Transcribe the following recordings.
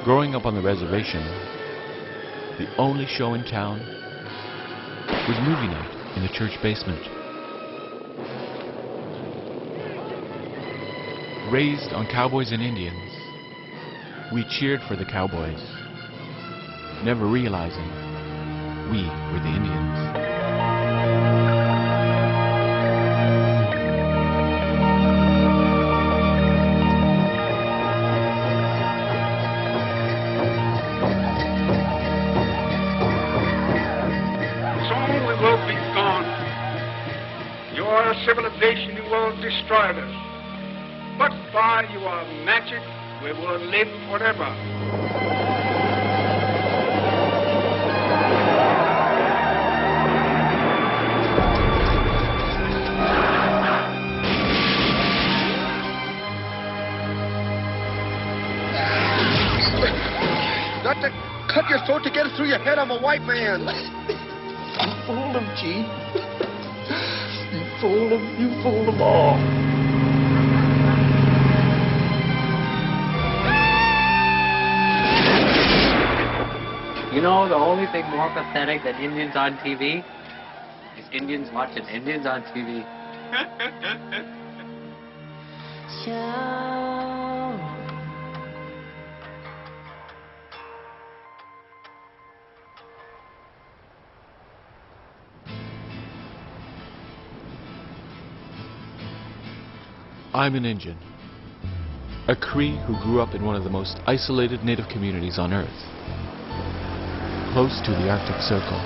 Growing up on the reservation, the only show in town was movie night in the church basement. Raised on cowboys and Indians, we cheered for the cowboys, never realizing we were the Indians. Your civilization will destroy us. But by your magic, we will live forever. You got to cut your throat to get it through your head. I'm a white man. You fooled him, Chief. You fooled him. You fooled them all. You know, the only thing more pathetic than Indians on TV is Indians watching Indians on TV. I'm an Injun, a Cree who grew up in one of the most isolated native communities on Earth, close to the Arctic Circle.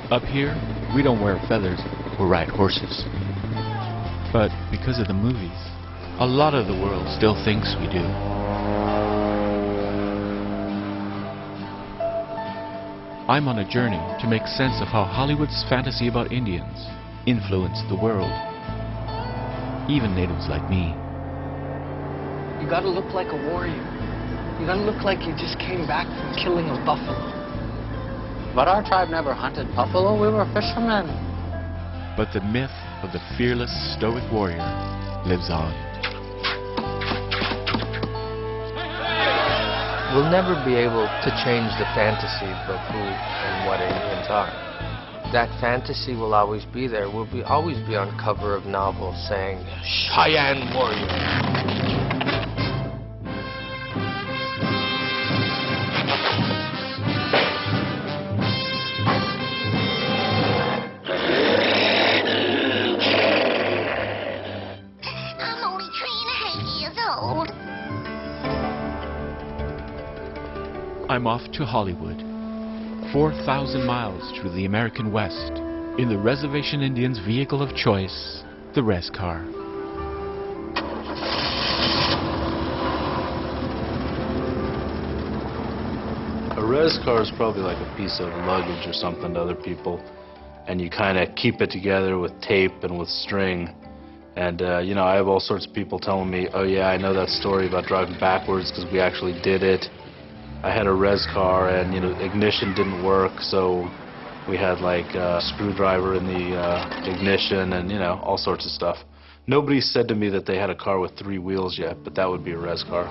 Up here, we don't wear feathers or ride horses. But because of the movies, a lot of the world still thinks we do. I'm on a journey to make sense of how Hollywood's fantasy about Indians influenced the world, even natives like me. You gotta look like a warrior. You gotta look like you just came back from killing a buffalo. But our tribe never hunted buffalo. We were fishermen. But the myth of the fearless, stoic warrior lives on. We'll never be able to change the fantasy of who and what Indians are. That fantasy will always be there. We'll always be on cover of novels saying, Cheyenne warrior. I'm off to Hollywood, 4,000 miles through the American West, in the reservation Indians' vehicle of choice, the res car. A res car is probably like a piece of luggage or something to other people, and you kind of keep it together with tape and with string. And you know, I have all sorts of people telling me, oh yeah, I know that story about driving backwards because we actually did it. I had a res car and, you know, ignition didn't work, so we had like a screwdriver in the ignition and, you know, all sorts of stuff. Nobody said to me that they had a car with 3 wheels yet, but that would be a res car.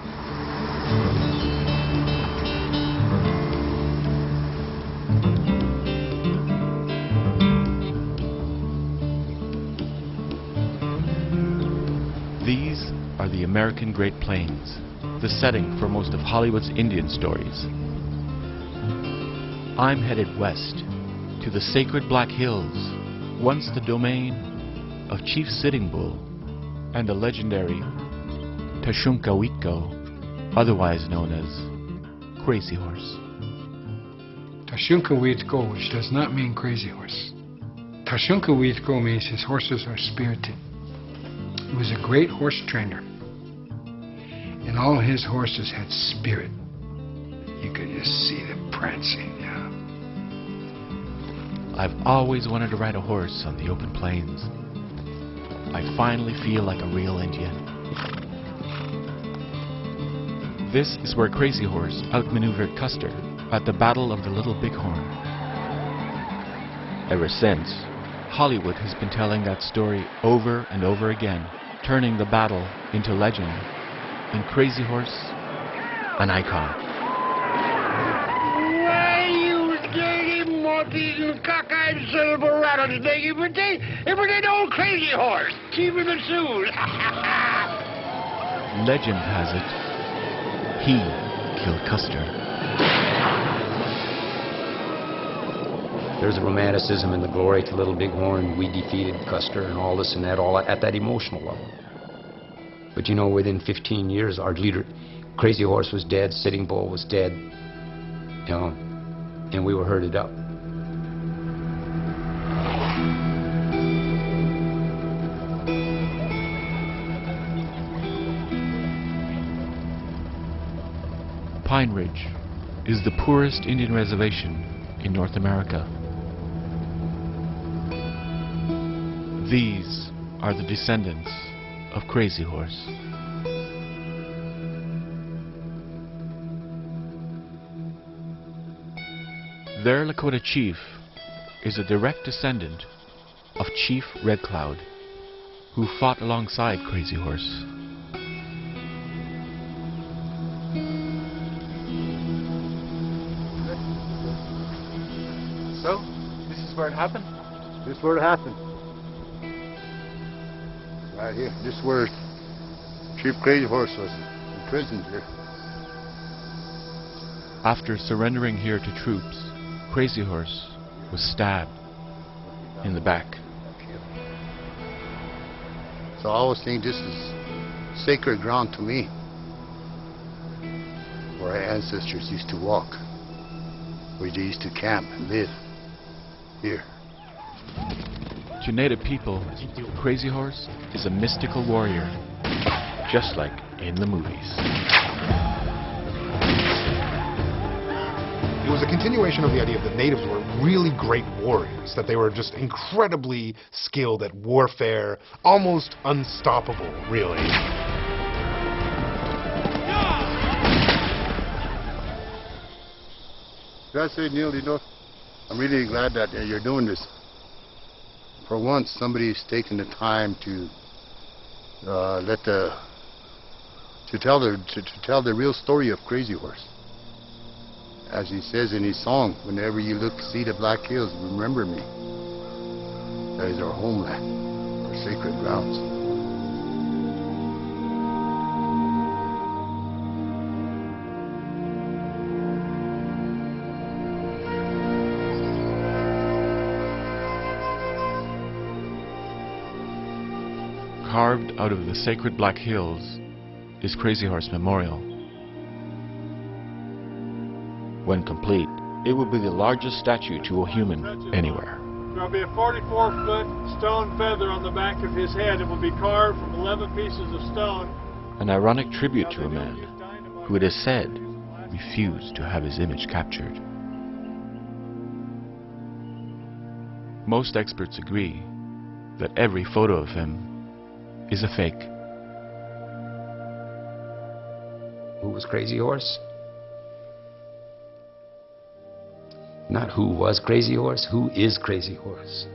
These are the American Great Plains, the setting for most of Hollywood's Indian stories. I'm headed west to the sacred Black Hills, once the domain of Chief Sitting Bull and the legendary Tashunkawitko, otherwise known as Crazy Horse. Tashunkawitko, which does not mean crazy horse. Tashunkawitko means his horses are spirited. He was a great horse trainer. And all his horses had spirit. You could just see them prancing, yeah. I've always wanted to ride a horse on the open plains. I finally feel like a real Indian. This is where Crazy Horse outmaneuvered Custer at the Battle of the Little Bighorn. Ever since, Hollywood has been telling that story over and over again, turning the battle into legend. and Crazy Horse, an icon. Well, you dirty, mouth-eating, cockeyed son of a rattlesnake, if it ain't old Crazy Horse, cheaper than Sue's. Legend has it, he killed Custer. There's a romanticism and the glory to Little Bighorn. We defeated Custer and all this and that, all at that emotional level. But you know, within 15 years, our leader, Crazy Horse, was dead, Sitting Bull was dead, you know, and we were herded up. Pine Ridge is the poorest Indian reservation in North America. These are the descendants of Crazy Horse. Their Lakota chief is a direct descendant of Chief Red Cloud, who fought alongside Crazy Horse. So, this is where it happened? This is where it happened. Right here. This is where Chief Crazy Horse was imprisoned here. After surrendering here to troops, Crazy Horse was stabbed in the back. So I always think this is sacred ground to me, where our ancestors used to walk, where they used to camp and live here. To Native people, Crazy Horse is a mystical warrior, just like in the movies. It was a continuation of the idea that natives were really great warriors, that they were just incredibly skilled at warfare, almost unstoppable, really. That's it, Neil. You know, I'm really glad that you're doing this. For once, somebody's taken the time to tell the real story of Crazy Horse. As he says in his song, whenever you see the Black Hills, remember me. That is our homeland, our sacred grounds. Carved out of the sacred Black Hills is Crazy Horse Memorial. When complete, it will be the largest statue to a human anywhere. There will be a 44-foot stone feather on the back of his head. It will be carved from 11 pieces of stone. An ironic tribute to a man who, it is said, refused to have his image captured. Most experts agree that every photo of him is a fake. Who was Crazy Horse? Not who was Crazy Horse, who is Crazy Horse.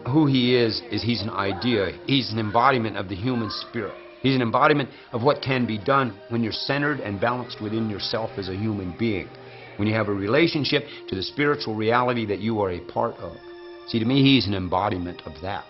Who he is he's an idea. He's an embodiment of the human spirit. He's an embodiment of what can be done when you're centered and balanced within yourself as a human being. When you have a relationship to the spiritual reality that you are a part of. See, to me, he's an embodiment of that.